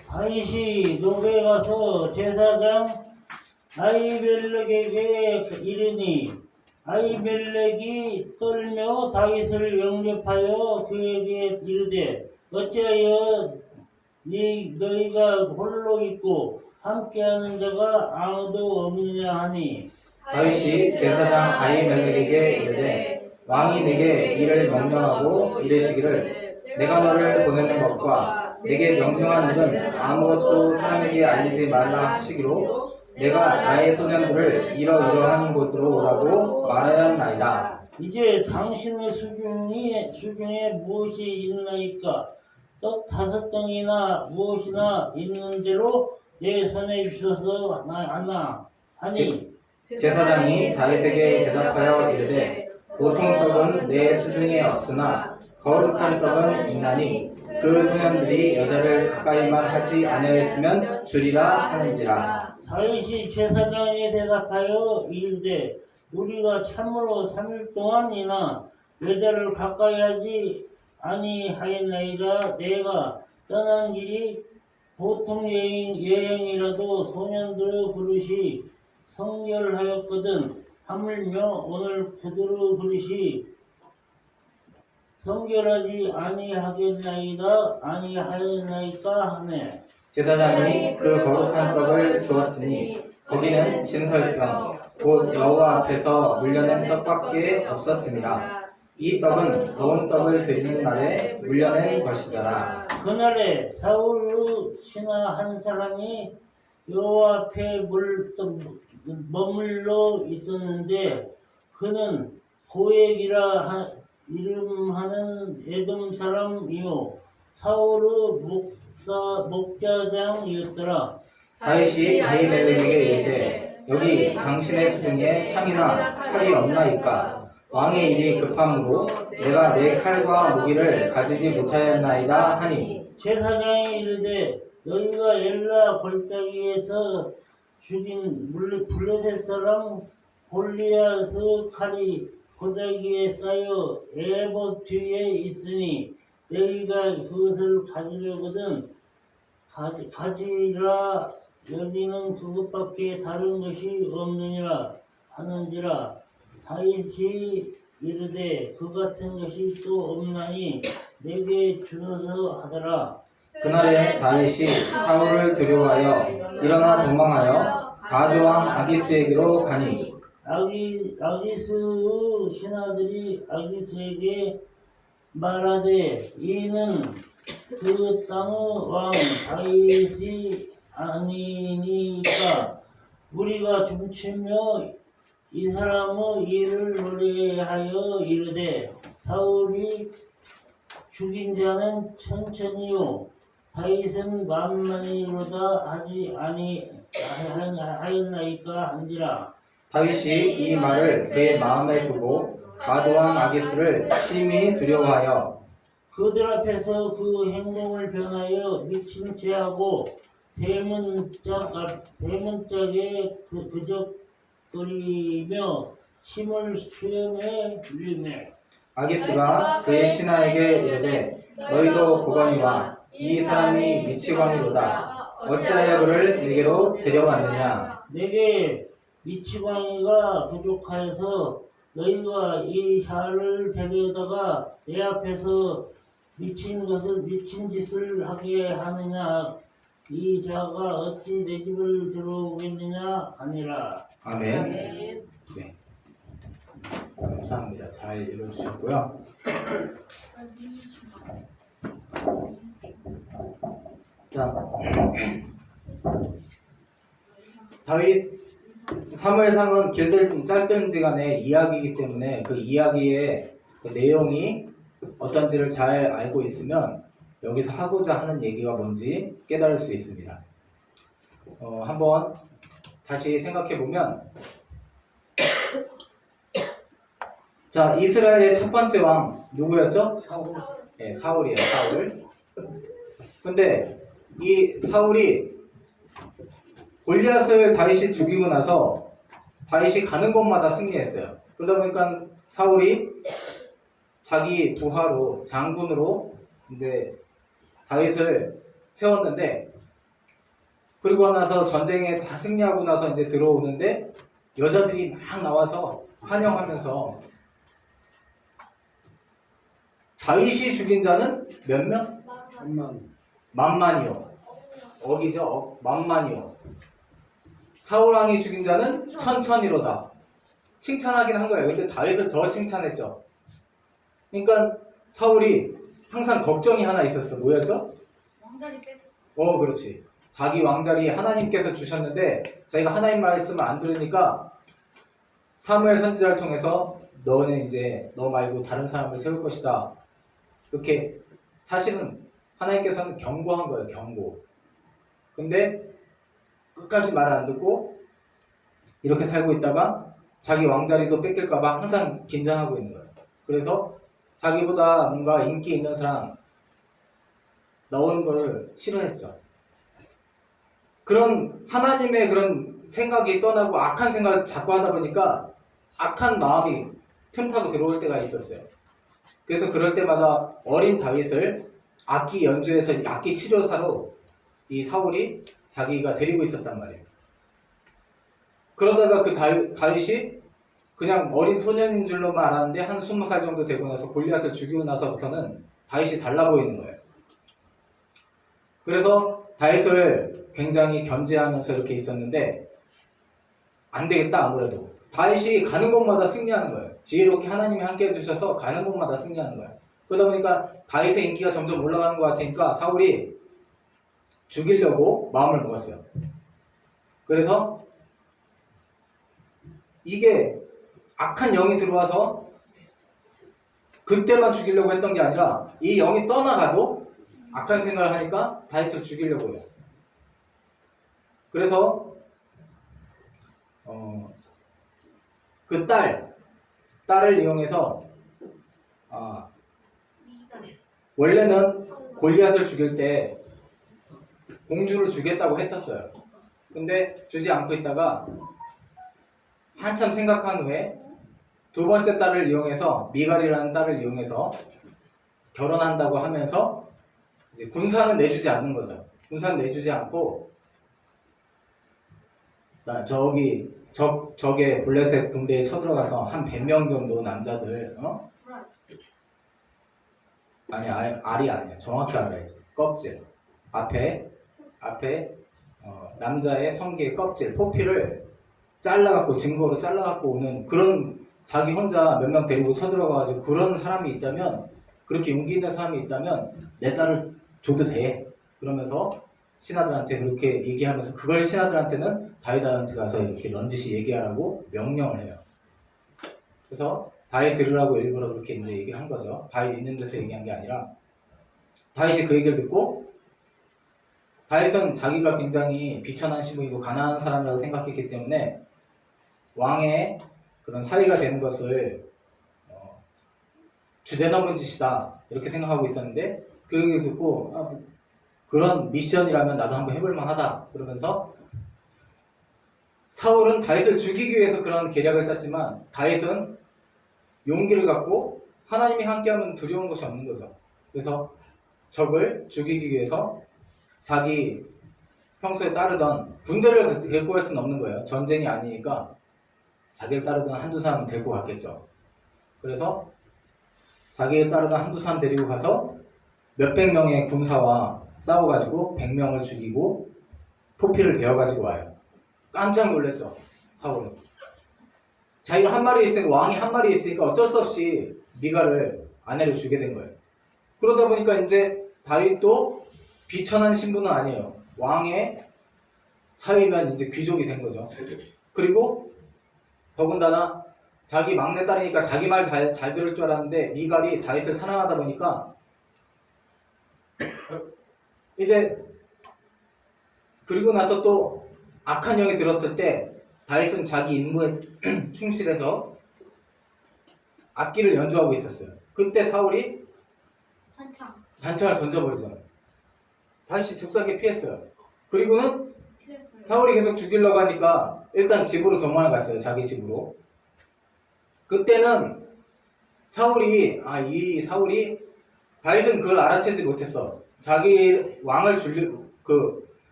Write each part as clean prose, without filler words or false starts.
다윗이 노베에 가서 제사장 아히멜렉에게 이르니 아히멜렉이 떨며 다윗을 영접하여 그에게 이르되 어찌하여 너희가 홀로 있고 함께하는 자가 아무도 없느냐 하니 다윗이 제사장 아히멜렉에게 이르되 왕이 내게 이를 명령하고 이르시기를 내가 너를 보내는 것과 내게 명령한 일은 아무것도 사람에게 알리지 말라 하시기로 내가 나의 소년들을 이러이러한 곳으로 오라고 말하였나이다. 이제 당신의 수중에 무엇이 있나이까 떡 5덩이나 무엇이나 있는 대로 내 손에 주소서 하나 하니 제사장이 다윗에게 대답하여 이르되 보통 떡은 내 수중에 없으나 거룩한 떡은 있나니 그 소년들이 여자를 가까이만 하지 아니하였으면 주리라 하는지라. 다윗이 제사장에 대답하여 이르되 우리가 참으로 3일 동안이나 여자를 가까이 하지 아니하였나이다. 내가 떠난 길이 보통 여행이라도 소년들의 그릇이 성결하였거든 하물며 오늘 그들의 그릇이 성결하지 아니하였나이까 하네. 제사장이 그 거룩한 떡을 주었으니 거기는 진설병 곧 여호와 앞에서 물려낸 떡밖에 없었습니다. 이 떡은 더운 떡을 드리는 날에 물려낸 것이더라. 그날에 사울의 신하 한 사람이 여호와 앞에 머물러 있었는데 그는 도액이라 이름하는 에돔 사람이요 사울의 목자장이었더라. 다윗이 아히멜렉에게 이르되 여기 당신의 수중에 창이나 칼이 없나이까? 왕의 일이 급함으로 내가 내 칼과 무기를 가지지 못하였나이다 하니 제사장이 이르되 너희가 엘라 골짜기에서 죽인 블레셋 사람 골리앗의 칼이 골짜기에 쌓여 에봇 뒤에 있으니 너희가 그것을 가지려거든 가지라. 여기는 그것밖에 다른 것이 없느니라 하는지라. 다윗이 이르되 그 같은 것이 또 없나니 내게 주소서 하더라. 그날에 다윗이 사울을 두려워하여 일어나 도망하여 가드왕 아기스에게로 가니 아기스의 신하들이 아기스에게 말하되 이는 그 땅의 왕 다윗이 아니니까 우리가 춤추며 이 사람의 일을 노래하여 이르되 사울이 죽인 자는 천천히요 다윗은 만만히로다 하지 아니하였나이까 한지라. 다윗이 이 말을 그의 마음에 두고 가드왕 아기스를 심히 두려워하여 그들 앞에서 그 행동을 변하여 미친 채하고 대문짝에 그적거리며 침을 수염에 흘리네. 아기스가 그의 신하에게 이르되 너희도 보거니와 이 사람이 미치광이로다. 어찌하여 그를 내게로 데려왔느냐? 내게 미치광이가 부족하여서 너희가 이 자를 데려다가 내 앞에서 미친 짓을 하게 하느냐? 이 자가 어찌 내 집을 들어오겠느냐 하니라. 아멘. 네. 감사합니다. 잘 읽어주셨고요. 자, 다윗 사무엘상은 길든 짧든지 간에 이야기이기 때문에 그 이야기의 그 내용이 어떤지를 잘 알고 있으면 여기서 하고자 하는 얘기가 뭔지 깨달을 수 있습니다. 한번 다시 생각해 보면, 자, 이스라엘의 첫 번째 왕 누구였죠? 사울. 네, 사울이에요. 사울. 근데 이 사울이 골리앗을 다윗이 죽이고 나서 다윗이 가는 곳마다 승리했어요. 그러다 보니까 사울이 자기 부하로 장군으로 이제 다윗을 세웠는데, 그리고 나서 전쟁에 다 승리하고 나서 이제 들어오는데 여자들이 막 나와서 환영하면서 다윗이 죽인 자는 몇 명? 만만이요. 어기죠. 만만이요. 사울 왕이 죽인 자는 천천히로다. 칭찬하긴 한 거예요. 근데 다윗을 더 칭찬했죠. 그러니까 사울이 항상 걱정이 하나 있었어. 뭐였죠? 왕자리 빼고. 그렇지. 자기 왕자리 하나님께서 주셨는데 자기가 하나님 말씀을 안 들으니까 사무엘 선지자를 통해서 너는 이제 너 말고 다른 사람을 세울 것이다. 이렇게 사실은 하나님께서는 경고한 거예요. 경고. 근데 끝까지 말 안 듣고 이렇게 살고 있다가 자기 왕자리도 뺏길까봐 항상 긴장하고 있는 거예요. 그래서 자기보다 뭔가 인기 있는 사람 나오는 걸 싫어했죠. 그런 하나님의 그런 생각이 떠나고 악한 생각을 자꾸 하다 보니까 악한 마음이 틈타고 들어올 때가 있었어요. 그래서 그럴 때마다 어린 다윗을 악기 연주해서 악기 치료사로 이 사울이 자기가 데리고 있었단 말이에요. 그러다가 그 다윗이 그냥 어린 소년인 줄로만 알았는데 한 20살 정도 되고 나서 골리앗을 죽이고 나서부터는 다윗이 달라 보이는 거예요. 그래서 다윗을 굉장히 견제하면서 이렇게 있었는데 안 되겠다. 아무래도 다윗이 가는 곳마다 승리하는 거예요. 지혜롭게 하나님이 함께 해주셔서 가는 곳마다 승리하는 거예요. 그러다 보니까 다윗의 인기가 점점 올라가는 것 같으니까 사울이 죽이려고 마음을 먹었어요. 그래서 이게 악한 영이 들어와서 그때만 죽이려고 했던 게 아니라 이 영이 떠나가도 악한 생각을 하니까 다윗을 죽이려고 해요. 그래서 그 딸을 이용해서 원래는 골리앗을 죽일 때 공주를 주겠다고 했었어요. 근데 주지 않고 있다가 한참 생각한 후에 두 번째 딸을 이용해서 미갈이라는 딸을 이용해서 결혼한다고 하면서 이제 군사는 내주지 않는 거죠. 군사는 내주지 않고 저게 블레셋 군대에 쳐들어가서 한 100명 정도 남자들 아니 알이 아니야. 정확히 알아야지. 껍질 앞에 남자의 성기의 껍질 포피를 잘라갖고 증거로 잘라갖고 오는 그런 자기 혼자 몇 명 데리고 쳐들어가가지고 그런 사람이 있다면 그렇게 용기 있는 사람이 있다면 내 딸을 줘도 돼. 그러면서 신하들한테 그렇게 얘기하면서 그걸 신하들한테는 다윗한테 가서 이렇게 넌지시 얘기하라고 명령을 해요. 그래서 다윗 들으라고 일부러 그렇게 이제 얘기를 한 거죠. 다윗 있는 데서 얘기한 게 아니라 다윗이 그 얘기를 듣고 다윗은 자기가 굉장히 비천한 신분이고 가난한 사람이라고 생각했기 때문에 왕의 그런 사위가 되는 것을 주제넘은 짓이다 이렇게 생각하고 있었는데 그 얘기를 듣고 그런 미션이라면 나도 한번 해볼 만하다 그러면서 사울은 다윗을 죽이기 위해서 그런 계략을 짰지만 다윗은 용기를 갖고 하나님이 함께하면 두려운 것이 없는 거죠. 그래서 적을 죽이기 위해서 자기 평소에 따르던 군대를 데리고 갈 수는 없는 거예요. 전쟁이 아니니까 자기를 따르던 한두 사람은 데리고 갔겠죠. 그래서 자기를 따르던 한두 사람 데리고 가서 몇백 명의 군사와 싸워가지고 100명을 죽이고 포피를 베어가지고 와요. 깜짝 놀랐죠. 사울은. 자기가 한 마리 있으니까 왕이 한 마리 있으니까 어쩔 수 없이 미갈을 아내를 주게 된 거예요. 그러다 보니까 이제 다윗도 비천한 신분은 아니에요. 왕의 사위면 이제 귀족이 된 거죠. 그리고 더군다나 자기 막내딸이니까 자기 말 잘 들을 줄 알았는데 미갈이 다윗을 사랑하다 보니까 이제 그리고 나서 또 악한 영이 들었을 때 다윗은 자기 임무에 충실해서 악기를 연주하고 있었어요. 그때 사울이 단창을 던져버리잖아요. 다윗이 잽싸게 피했어요. 그리고는 사울이 계속 죽이려고 하니까 일단 집으로 도망을 갔어요. 자기 집으로. 그때는 사울이 다윗은 그걸 알아채지 못했어. 자기 왕을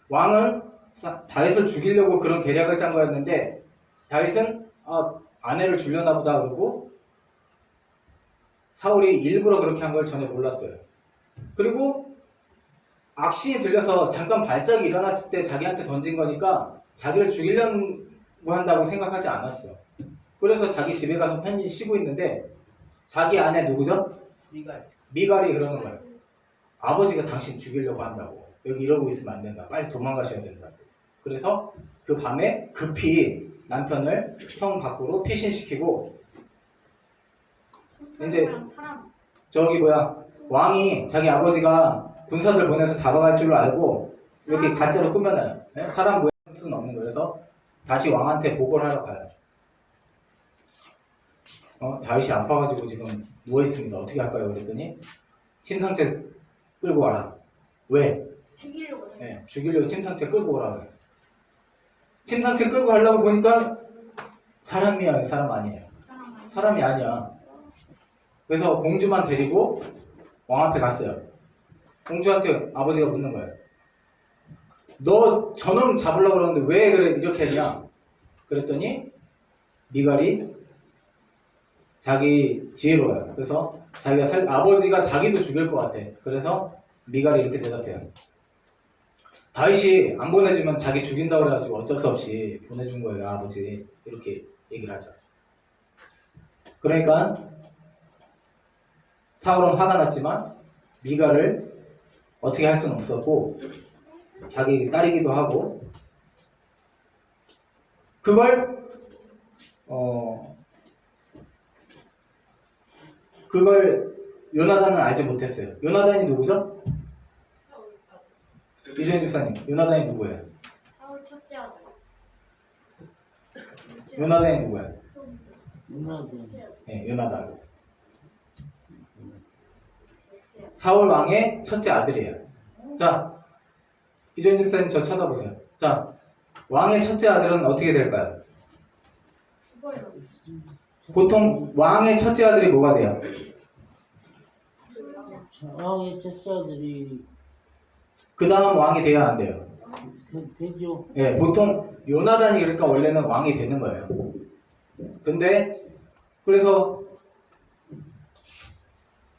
왕은 다윗을 죽이려고 그런 계략을 짠 거였는데 다윗은 아내를 주려나 보다 그러고 사울이 일부러 그렇게 한 걸 전혀 몰랐어요. 그리고 악신이 들려서 잠깐 발작이 일어났을 때 자기한테 던진 거니까 자기를 죽이려고 한다고 생각하지 않았어. 그래서 자기 집에 가서 편히 쉬고 있는데 자기 아내 누구죠? 미갈이 그러는 거예요. 아버지가 당신 죽이려고 한다고. 여기 이러고 있으면 안 된다. 빨리 도망가셔야 된다. 그래서 그 밤에 급히 남편을 성 밖으로 피신시키고 이제 저기 왕이 자기 아버지가 군사들 보내서 잡아갈 줄 알고 이렇게 가짜로 꾸며놔요. 네? 사람 모양 수는 없는 거예요. 그래서 다시 왕한테 보고를 하러 가요. 다윗이 아파가지고 지금 누워있습니다. 어떻게 할까요? 그랬더니 침상째 끌고 와라. 왜? 죽이려고. 네, 죽이려고 침상째 끌고 오라 그래요. 침상째 끌고 가려고 보니까 사람이야, 사람 아니에요. 사람이 아니야. 그래서 공주만 데리고 왕 앞에 갔어요. 공주한테 아버지가 묻는 거예요. 너 저놈 잡으려고 그러는데 왜 그래 이렇게 했냐? 그랬더니 미갈이 자기 지혜로워요. 그래서 자기가 아버지가 자기도 죽일 것 같아. 그래서 미갈이 이렇게 대답해요. 다윗이 안 보내주면 자기 죽인다고 그래가지고 어쩔 수 없이 보내준 거예요, 아버지. 이렇게 얘기를 하죠. 그러니까 사울은 화가 났지만 미갈을 어떻게 할 수는 없었고 자기 딸이기도 하고 그걸 요나단은 알지 못했어요. 요나단이 누구죠? 이준희 집사님, 요나단이 누구예요? 사울 첫째 아들. 요나단이 누구예요? 누나들. 네, 요나단. 사울 왕의 첫째 아들이에요. 자, 이준희 집사님 저 쳐다보세요. 자, 왕의 첫째 아들은 어떻게 될까요? 죽어요. 보통 왕의 첫째 아들이 뭐가 돼요? 왕의 첫째들이 그 다음 왕이 돼야 안 돼요. 되죠. 예, 보통 요나단이 그러니까 원래는 왕이 되는 거예요. 근데 그래서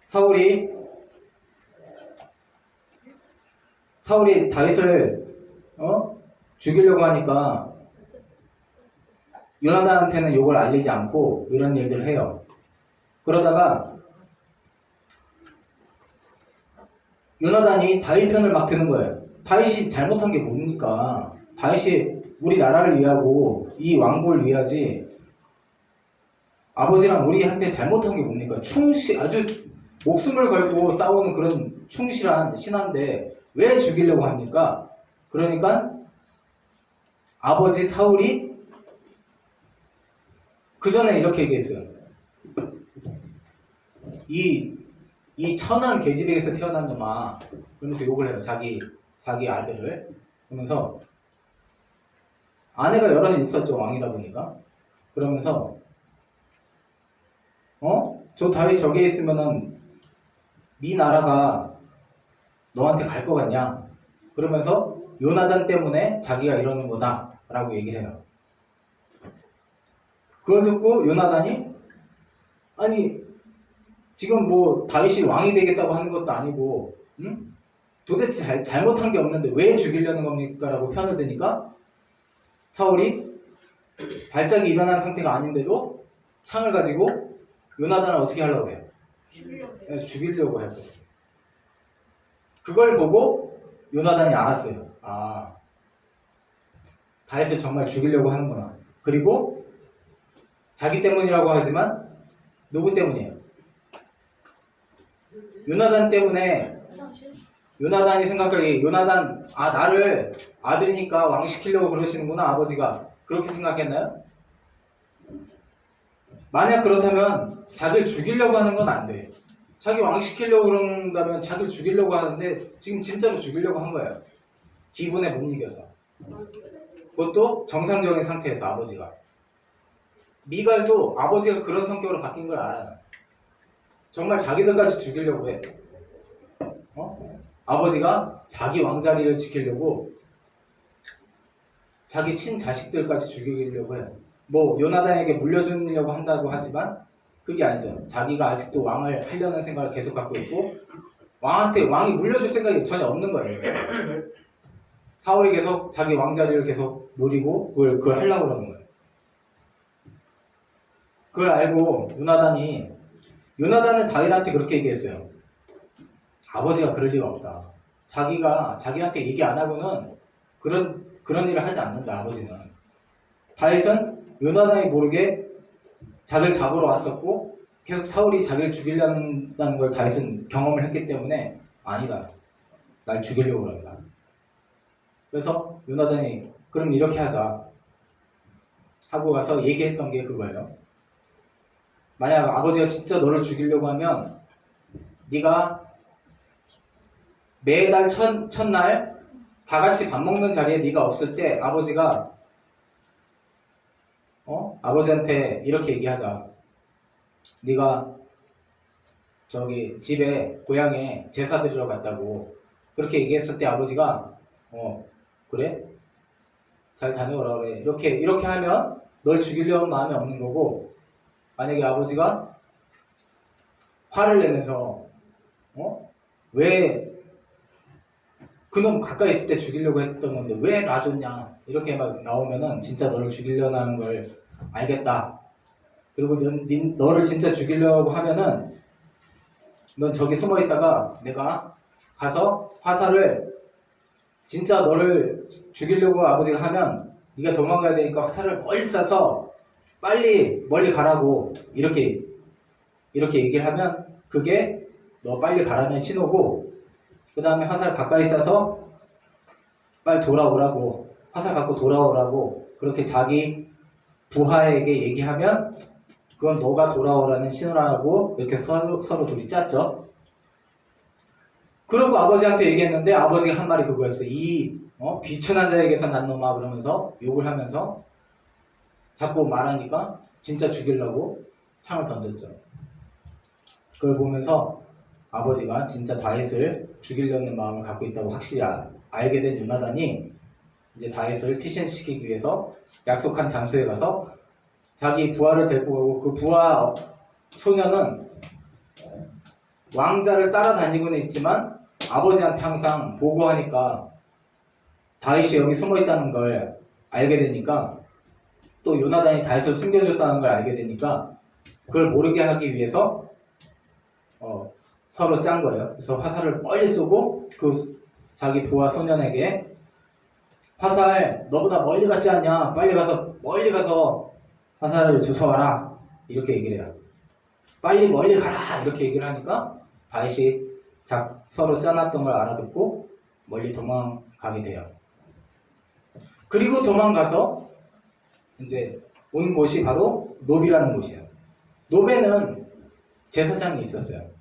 사울이 다윗을 죽이려고 하니까 요나단한테는 욕을 알리지 않고 이런 일들을 해요. 그러다가 요나단이 다윗 편을 막 드는 거예요. 다윗이 잘못한 게 뭡니까? 다윗이 우리 나라를 위하고 이 왕국을 위하지 아버지랑 우리한테 잘못한 게 뭡니까? 아주 목숨을 걸고 싸우는 그런 충실한 신하인데 왜 죽이려고 합니까? 그러니까 아버지 사울이 그 전에 이렇게 얘기했어요. 이 천한 계집에게서 태어난 놈아, 그러면서 욕을 해요. 자기 아들을. 그러면서 아내가 여러 명 있었죠. 왕이다 보니까. 그러면서 저 다윗 저기에 있으면은 네 나라가 너한테 갈 것 같냐? 그러면서 요나단 때문에 자기가 이러는 거다 라고 얘기를 해요. 그걸 듣고 요나단이 아니 지금 뭐 다윗이 왕이 되겠다고 하는 것도 아니고 도대체 잘못한 게 없는데 왜 죽이려는 겁니까? 라고 편을 드니까 사울이 발작이 일어난 상태가 아닌데도 창을 가지고 요나단을 어떻게 하려고 해요? 죽이려고 할 거예요. 그걸 보고 요나단이 알았어요. 아, 다윗을 정말 죽이려고 하는구나. 그리고 자기 때문이라고 하지만 누구 때문이에요? 요나단 때문에. 요나단이 생각하기에 요나단 나를 아들이니까 왕 시키려고 그러시는구나 아버지가 그렇게 생각했나요? 만약 그렇다면 자기를 죽이려고 하는 건 안 돼. 자기 왕 시키려고 그런다면 자기를 죽이려고 하는데 지금 진짜로 죽이려고 한 거예요. 기분에 못 이겨서. 그것도 정상적인 상태에서 아버지가. 미갈도 아버지가 그런 성격으로 바뀐 걸 알아요. 정말 자기들까지 죽이려고 해. 아버지가 자기 왕자리를 지키려고 자기 친자식들까지 죽이려고 해요. 뭐 요나단에게 물려주려고 한다고 하지만 그게 아니죠. 자기가 아직도 왕을 하려는 생각을 계속 갖고 있고 왕한테 왕이 물려줄 생각이 전혀 없는 거예요. 사울이 계속 자기 왕자리를 계속 노리고 그걸 하려고 그러는 거예요. 그걸 알고 요나단은 다윗한테 그렇게 얘기했어요. 아버지가 그럴 리가 없다. 자기가 자기한테 얘기 안 하고는 그런 일을 하지 않는다. 아버지는. 다윗은 요나단이 모르게 자기를 잡으러 왔었고 계속 사울이 자기를 죽이려는 걸 다윗은 경험을 했기 때문에 아니다. 날 죽이려고 그런다. 그래서 요나단이 그럼 이렇게 하자 하고 가서 얘기했던 게 그거예요. 만약 아버지가 진짜 너를 죽이려고 하면 네가 매달 첫날 다 같이 밥 먹는 자리에 네가 없을 때 아버지가 아버지한테 이렇게 얘기하자. 네가 저기 집에 고향에 제사 드리러 갔다고 그렇게 얘기했을 때 아버지가 그래? 잘 다녀오라 그래. 이렇게 하면 널 죽이려는 마음이 없는 거고, 만약에 아버지가 화를 내면서 왜 그놈 가까이 있을 때 죽이려고 했던 건데 왜 놔줬냐 이렇게 막 나오면은 진짜 너를 죽이려는 걸 알겠다. 그리고 너를 진짜 죽이려고 하면은 넌 저기 숨어 있다가 내가 가서 화살을 진짜 너를 죽이려고 아버지가 하면 네가 도망가야 되니까 화살을 멀리 쏴서 빨리 멀리 가라고 이렇게 얘기를 하면 그게 너 빨리 가라는 신호고, 그 다음에 화살 가까이 쏴서 빨리 돌아오라고, 화살 갖고 돌아오라고 그렇게 자기 부하에게 얘기하면 그건 너가 돌아오라는 신호라고 이렇게 서로 둘이 짰죠. 그러고 아버지한테 얘기했는데 아버지가 한 말이 그거였어. 이 비천한 자에게서 난 놈아 그러면서 욕을 하면서 자꾸 말하니까 진짜 죽이려고 창을 던졌죠. 그걸 보면서 아버지가 진짜 다윗을 죽이려는 마음을 갖고 있다고 확실히 알게 된 요나단이 이제 다윗을 피신시키기 위해서 약속한 장소에 가서 자기 부하를 데리고 가고, 그 부하 소녀는 왕자를 따라다니고는 있지만 아버지한테 항상 보고하니까 다윗이 여기 숨어 있다는 걸 알게 되니까, 또 요나단이 다윗을 숨겨줬다는 걸 알게 되니까 그걸 모르게 하기 위해서 서로 짠 거예요. 그래서 화살을 멀리 쏘고 그 자기 부하 소년에게 화살 너보다 멀리 갔지 않냐, 빨리 가서 멀리 가서 화살을 주워와라 이렇게 얘기를 해요. 빨리 멀리 가라 이렇게 얘기를 하니까 다윗이 서로 짜놨던 걸 알아듣고 멀리 도망가게 돼요. 그리고 도망가서 이제 온 곳이 바로 노비라는 곳이에요. 노베는 제사장이 있었어요.